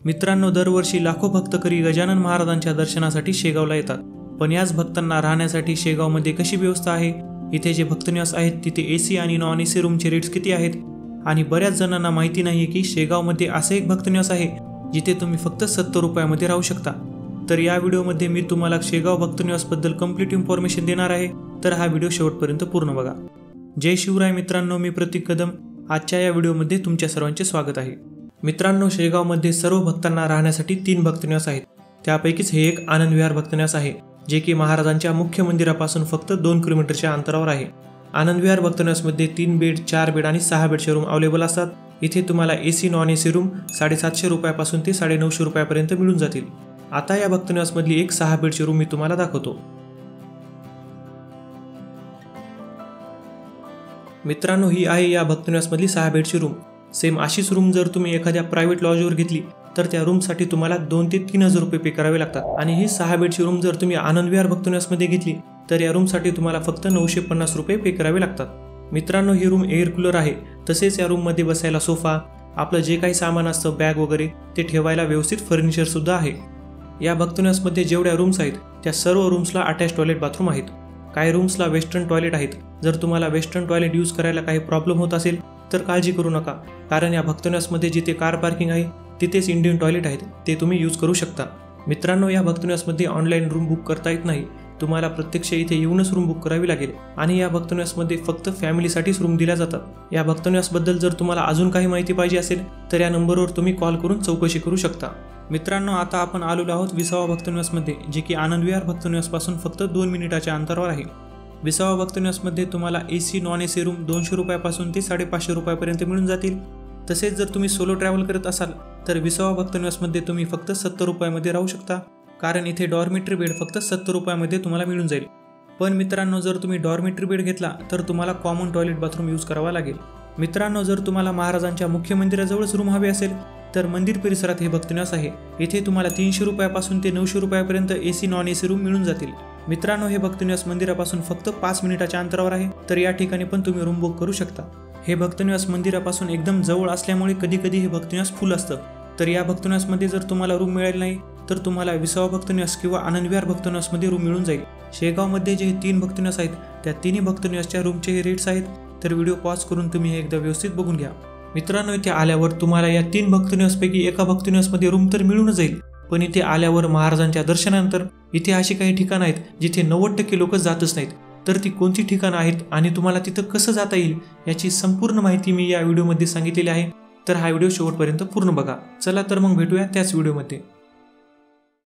मित्रांनो, दरवर्षी लाखो भक्तकरी गजानन महाराजांच्या दर्शनासाठी शेगावला येतात, पण याच भक्तांना राहण्यासाठी शेगावमध्ये कशी व्यवस्था आहे, इथे जे भक्तनिवास आहेत तिथे एसी आणि नॉन एसी रूमचे रेट्स किती आहेत, आणि बऱ्याच जणांना माहिती नाही की शेगावमध्ये असे एक भक्तनिवास आहे जिथे तुम्ही फक्त 70 रुपयामध्ये राहू शकता। तर या व्हिडिओमध्ये मी तुम्हाला शेगाव भक्तनिवासबद्दल कंप्लीट इन्फॉर्मेशन देणार आहे, तर हा व्हिडिओ शेवटपर्यंत पूर्ण बघा। जय शिवराय मित्रांनो, मी प्रतीक कदम। आजच्या या व्हिडिओमध्ये तुमच्या सर्वांचे स्वागत आहे। मित्रांनो, शेगावमध्ये सर्व भक्तांना राहण्यासाठी 3 भक्तनिवास आहेत, त्यापैकीच हे एक आनंद विहार भक्तनिवास आहे, जे की महाराजांच्या मुख्य मंदिरापासून फक्त 2 किलोमीटरच्या अंतरावर आहे। आनंद विहार भक्तनिवासमध्ये 3 बेड, 4 बेड आणि 6 बेडचे रूम अवेलेबल असतात। इथे तुम्हाला एसी नॉन एसी रूम 750 रुपयापासून ते 950 रुपयापर्यंत मिळून जातील। आता या भक्तनिवासमधली एक 6 बेडची रूम मी तुम्हाला दाखवतो। मित्रांनो, ही आहे या भक्तनिवासमधली 6 बेडची रूम। सेम अशीच रूम जर तुम्ही एखाद्या प्रायव्हेट लॉजवर घेतली तर त्या रूमसाठी तुम्हाला 2 ते 3,000 रुपये पे करावे लागतात, आणि ही 6 बेडची रूम जर तुम्ही आनंद विहार भक्तनिवासमध्ये घेतली तर या रूमसाठी तुम्हाला फक्त 950 रुपये पे करावे लागतात। मित्रांनो, ही रूम एअर कूलर आहे, तसेच या रूममध्ये बसायला सोफा, आपलं जे काही सामान असतं बॅग वगैरे ते ठेवायला व्यवस्थित फर्निचर सुद्धा आहे। या भक्तनिवासमध्ये जेवढ्या रूम्स आहेत त्या सर्व रूम्सला अटॅच टॉयलेट बाथरूम आहेत। काही रूम्सला वेस्टर्न टॉयलेट आहेत। जर तुम्हाला वेस्टर्न टॉयलेट यूज करायला काही प्रॉब्लेम होत असेल तर काळजी करू नका, कारण या भक्तनिवासमध्ये जिथे कार पार्किंग आहे तिथेच इंडियन टॉयलेट आहेत, ते तुम्ही यूज करू शकता। मित्रांनो, या भक्तनिवासमध्ये ऑनलाईन रूम बुक करता येत नाही, तुम्हाला प्रत्यक्ष इथे येऊनच रूम बुक करावी लागेल, आणि या भक्तनिवासमध्ये फक्त फॅमिलीसाठीच रूम दिल्या जातात। या भक्तनिवासबद्दल जर तुम्हाला अजून काही माहिती पाहिजे असेल तर या नंबरवर तुम्ही कॉल करून चौकशी करू शकता। मित्रांनो, आता आपण आलेलो आहोत विसावा भक्तनिवासमध्ये, जे की आनंद विहार भक्तनिवासपासून फक्त 2 मिनिटाच्या अंतरावर आहे। विसावा भक्तनिवासमध्ये तुम्हाला एसी नॉन एसी रूम 200 रुपयापासून ते 550 रुपयापर्यंत मिळून जातील। तसेच जर तुम्ही सोलो ट्रॅव्हल करत असाल तर विसावा भक्तनिवासमध्ये तुम्ही फक्त 70 रुपयामध्ये राहू शकता, कारण इथे डॉर्मेटरी बेड फक्त 70 रुपयामध्ये तुम्हाला मिळून जाईल। पण मित्रांनो, जर तुम्ही डॉर्मेटरी बेड घेतला तर तुम्हाला कॉमन टॉयलेट बाथरूम यूज करावा लागेल। मित्रांनो, जर तुम्हाला महाराजांच्या मुख्य मंदिराजवळच रूम हवे असेल तर मंदिर परिसरात हे भक्तनिवास आहे। इथे तुम्हाला 300 रुपयापासून ते 900 रुपयापर्यंत एसी नॉन एसी रूम मिळून जातील। मित्रांनो, हे भक्तनिवास मंदिरापासून फक्त 5 मिनिटाच्या अंतरावर आहे, तर या ठिकाणी पण तुम्ही रूम बुक करू शकता। हे भक्तनिवास मंदिरापासून एकदम जवळ असल्यामुळे कधी कधी हे भक्तनिवास फुल असतं, तर या भक्तनिवासमध्ये जर तुम्हाला रूम मिळाली नाही तर तुम्हाला विसावा भक्तनिवास किंवा आनंद विहार भक्तनिवासमध्ये रूम मिळून जाईल। शेगावमध्ये जे 3 भक्तनिवास आहेत त्या 3 भक्तनिवासच्या रूमचे हे रेट्स आहेत, तर व्हिडिओ पॉज करून तुम्ही हे एकदा व्यवस्थित बघून घ्या। मित्रांनो, इथे आल्यावर तुम्हाला या 3 भक्तनिवासपैकी एका भक्तनिवासमध्ये रूम तर मिळूनच जाईल, पण इथे आल्यावर महाराजांच्या दर्शनानंतर इथे अशी काही ठिकाणं आहेत जिथे 90% लोक जातच नाहीत, तर ती कोणती ठिकाणं आहेत आणि तुम्हाला तिथं कसं जाता येईल याची संपूर्ण माहिती मी या व्हिडिओमध्ये सांगितलेली आहे, तर हा व्हिडिओ शेवटपर्यंत पूर्ण बघा। चला तर मग भेटूया त्याच व्हिडिओमध्ये।